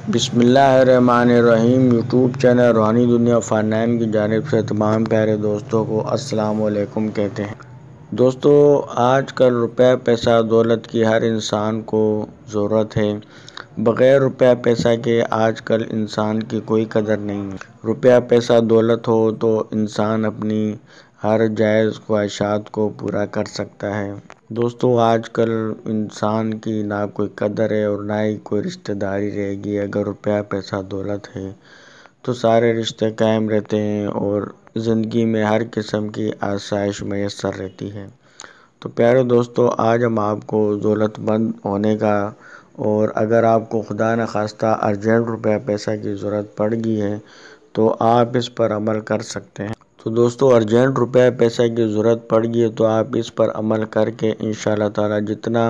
بسم اللہ الرحمن الرحیم۔ یوٹیوب چینل روحانی دنیا فارنائن کی جانب سے تمام پیارے دوستوں کو السلام علیکم کہتے ہیں۔ دوستو، آج کل روپے پیسہ دولت کی ہر انسان کو ضرورت ہے۔ بغیر روپے پیسہ کے آج کل انسان کی کوئی قدر نہیں ہے۔ روپیہ پیسہ دولت ہو تو انسان اپنی ہر جائز خواہشات کو پورا کر سکتا ہے۔ دوستو، آج کل انسان کی نہ کوئی قدر ہے اور نہ ہی کوئی رشتہ داری رہے گی۔ اگر روپیہ پیسہ دولت ہے تو سارے رشتے قائم رہتے ہیں اور زندگی میں ہر قسم کی آسائش میسر رہتی ہے۔ تو پیارے دوستو، آج ہم آپ کو دولت مند ہونے کا اور اگر آپ کو خدا نخواستہ ارجنٹ روپیہ پیسہ کی ضرورت پڑ گئی ہے تو آپ اس پر عمل کر سکتے ہیں۔ تو دوستو، ارجنٹ روپیہ پیسہ کی ضرورت پڑ گئی ہے تو آپ اس پر عمل کر کے انشاءاللہ تعالی جتنا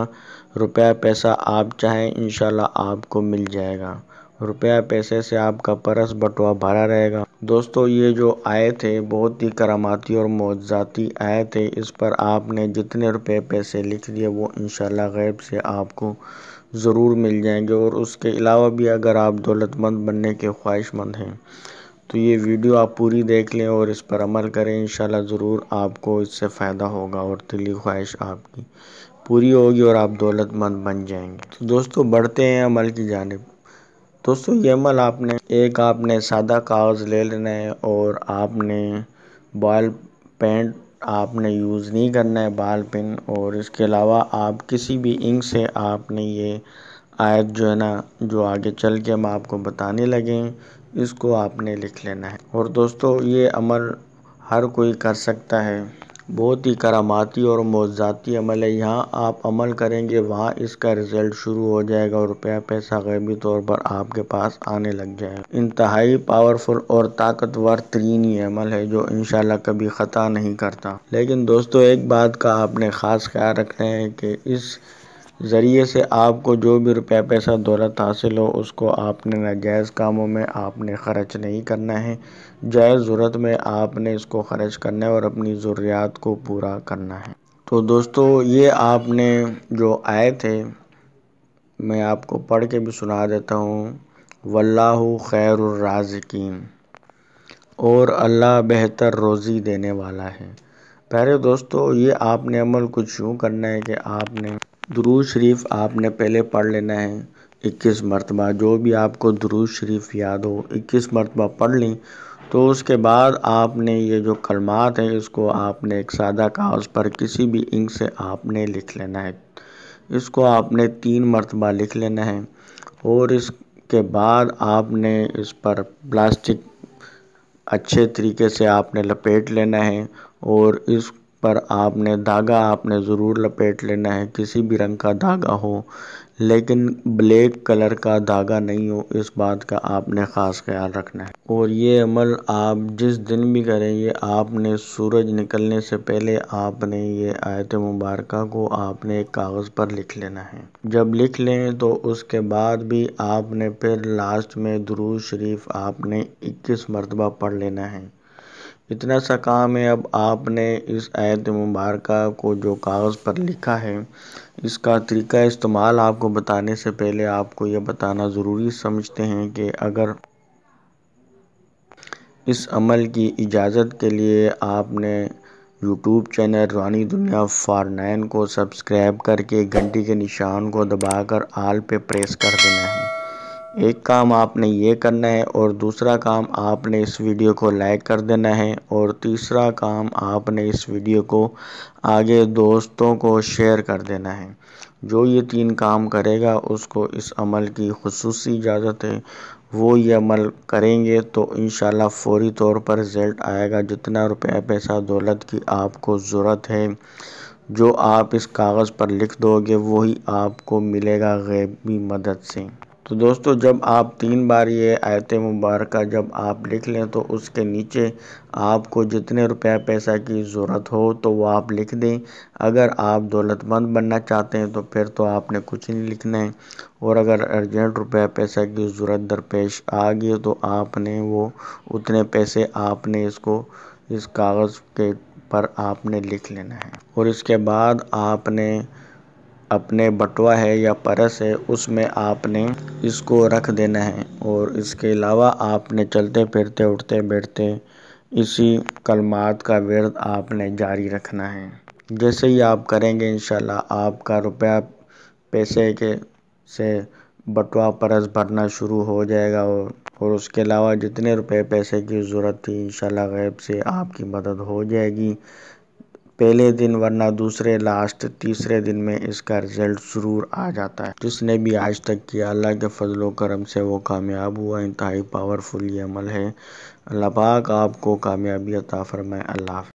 روپیہ پیسہ آپ چاہیں انشاءاللہ آپ کو مل جائے گا۔ روپیہ پیسے سے آپ کا پرس بٹوا بھرا رہے گا۔ دوستو، یہ جو آیت ہے بہت ہی کراماتی اور معجزاتی آیت ہے۔ اس پر آپ نے جتنے روپے پیسے لکھ دیے وہ انشاءاللہ غیب سے آپ کو ضرور مل جائیں گے۔ اور اس کے علاوہ بھی اگر آپ دولت مند بننے کے خواہش مند ہیں تو یہ ویڈیو آپ پوری دیکھ لیں اور اس پر عمل کریں، انشاءاللہ ضرور آپ کو اس سے فائدہ ہوگا اور دلی خواہش آپ کی پوری ہوگی اور آپ دولت مند بن جائیں گے۔ تو دوستو، بڑھتے ہیں عمل کی جانب۔ دوستو، یہ عمل آپ نے سادہ کاغذ لے لینا ہے اور آپ نے بال پینٹ آپ نے یوز نہیں کرنا ہے، بال پین۔ اور اس کے علاوہ آپ کسی بھی انک سے آپ نے یہ آیت جو ہے نا، جو آگے چل کے ہم آپ کو بتانے لگے ہیں، اس کو آپ نے لکھ لینا ہے۔ اور دوستو، یہ عمل ہر کوئی کر سکتا ہے، بہت ہی کراماتی اور معجزاتی عمل ہے۔ یہاں آپ عمل کریں گے وہاں اس کا رزلٹ شروع ہو جائے گا اور روپیہ پیسہ غیبی طور پر آپ کے پاس آنے لگ جائے گا۔ انتہائی پاورفل اور طاقتور ترین یہ عمل ہے جو انشاءاللہ کبھی خطا نہیں کرتا۔ لیکن دوستو، ایک بات کا آپ نے خاص خیال رکھنا ہے کہ اس ذریعے سے آپ کو جو بھی روپیہ پیسہ دولت حاصل ہو اس کو آپ نے ناجائز کاموں میں آپ نے خرچ نہیں کرنا ہے۔ جائز ضرورت میں آپ نے اس کو خرچ کرنا ہے اور اپنی ضروریات کو پورا کرنا ہے۔ تو دوستو، یہ آپ نے جو آیت ہے میں آپ کو پڑھ کے بھی سنا دیتا ہوں۔ واللہ خیر الرازقین، اور اللہ بہتر روزی دینے والا ہے۔ پیارے دوستو، یہ آپ نے عمل کچھ یوں کرنا ہے کہ آپ نے درود شریف آپ نے پہلے پڑھ لینا ہے 21 مرتبہ۔ جو بھی آپ کو درود شریف یاد ہو 21 مرتبہ پڑھ لیں تو اس کے بعد آپ نے یہ جو کلمات ہیں اس کو آپ نے ایک سادہ کاغذ پر کسی بھی انک سے آپ نے لکھ لینا ہے۔ اس کو آپ نے 3 مرتبہ لکھ لینا ہے اور اس کے بعد آپ نے اس پر پلاسٹک اچھے طریقے سے آپ نے لپیٹ لینا ہے اور اس پر آپ نے دھاگا آپ نے ضرور لپیٹ لینا ہے۔ کسی بھی رنگ کا دھاگا ہو لیکن بلیک کلر کا دھاگا نہیں ہو، اس بات کا آپ نے خاص خیال رکھنا ہے۔ اور یہ عمل آپ جس دن بھی کریں، یہ آپ نے سورج نکلنے سے پہلے آپ نے یہ آیت مبارکہ کو آپ نے ایک کاغذ پر لکھ لینا ہے۔ جب لکھ لیں تو اس کے بعد بھی آپ نے پھر لاسٹ میں درود شریف آپ نے 21 مرتبہ پڑھ لینا ہے۔ اتنا سا کام ہے۔ اب آپ نے اس آیت مبارکہ کو جو کاغذ پر لکھا ہے اس کا طریقہ استعمال آپ کو بتانے سے پہلے آپ کو یہ بتانا ضروری سمجھتے ہیں کہ اگر اس عمل کی اجازت کے لیے آپ نے یوٹیوب چینل روحانی دنیا فارنائن کو سبسکرائب کر کے گھنٹی کے نشان کو دبا کر آل پہ پریس کر دینا ہے۔ ایک کام آپ نے یہ کرنا ہے اور دوسرا کام آپ نے اس ویڈیو کو لائک کر دینا ہے اور تیسرا کام آپ نے اس ویڈیو کو آگے دوستوں کو شیئر کر دینا ہے۔ جو یہ 3 کام کرے گا اس کو اس عمل کی خصوصی اجازت ہے۔ وہ یہ عمل کریں گے تو انشاءاللہ فوری طور پر رزلٹ آئے گا۔ جتنا روپیہ پیسہ دولت کی آپ کو ضرورت ہے جو آپ اس کاغذ پر لکھ دو گے وہی آپ کو ملے گا غیبی مدد سے۔ تو دوستو، جب آپ 3 بار یہ آیت مبارکہ جب آپ لکھ لیں تو اس کے نیچے آپ کو جتنے روپیہ پیسہ کی ضرورت ہو تو وہ آپ لکھ دیں۔ اگر آپ دولت مند بننا چاہتے ہیں تو پھر تو آپ نے کچھ نہیں لکھنا ہے، اور اگر ارجنٹ روپیہ پیسہ کی ضرورت درپیش آ گئی تو آپ نے وہ اتنے پیسے آپ نے اس کاغذ کے پر آپ نے لکھ لینا ہے۔ اور اس کے بعد آپ نے اپنے بٹوا ہے یا پرس ہے اس میں آپ نے اس کو رکھ دینا ہے، اور اس کے علاوہ آپ نے چلتے پھرتے اٹھتے بیٹھتے اسی کلمات کا ورد آپ نے جاری رکھنا ہے۔ جیسے ہی آپ کریں گے انشاءاللہ آپ کا روپیہ پیسے کے سے بٹوا پرس بھرنا شروع ہو جائے گا، اور اس کے علاوہ جتنے روپے پیسے کی ضرورت تھی انشاءاللہ غیب سے آپ کی مدد ہو جائے گی پہلے دن، ورنہ دوسرے لاسٹ تیسرے دن میں اس کا رزلٹ ضرور آ جاتا ہے۔ جس نے بھی آج تک کیا اللہ کے فضل و کرم سے وہ کامیاب ہوا۔ انتہائی پاورفل یہ عمل ہے۔ اللہ پاک آپ کو کامیابی عطا فرمائے۔ اللہ حافظ۔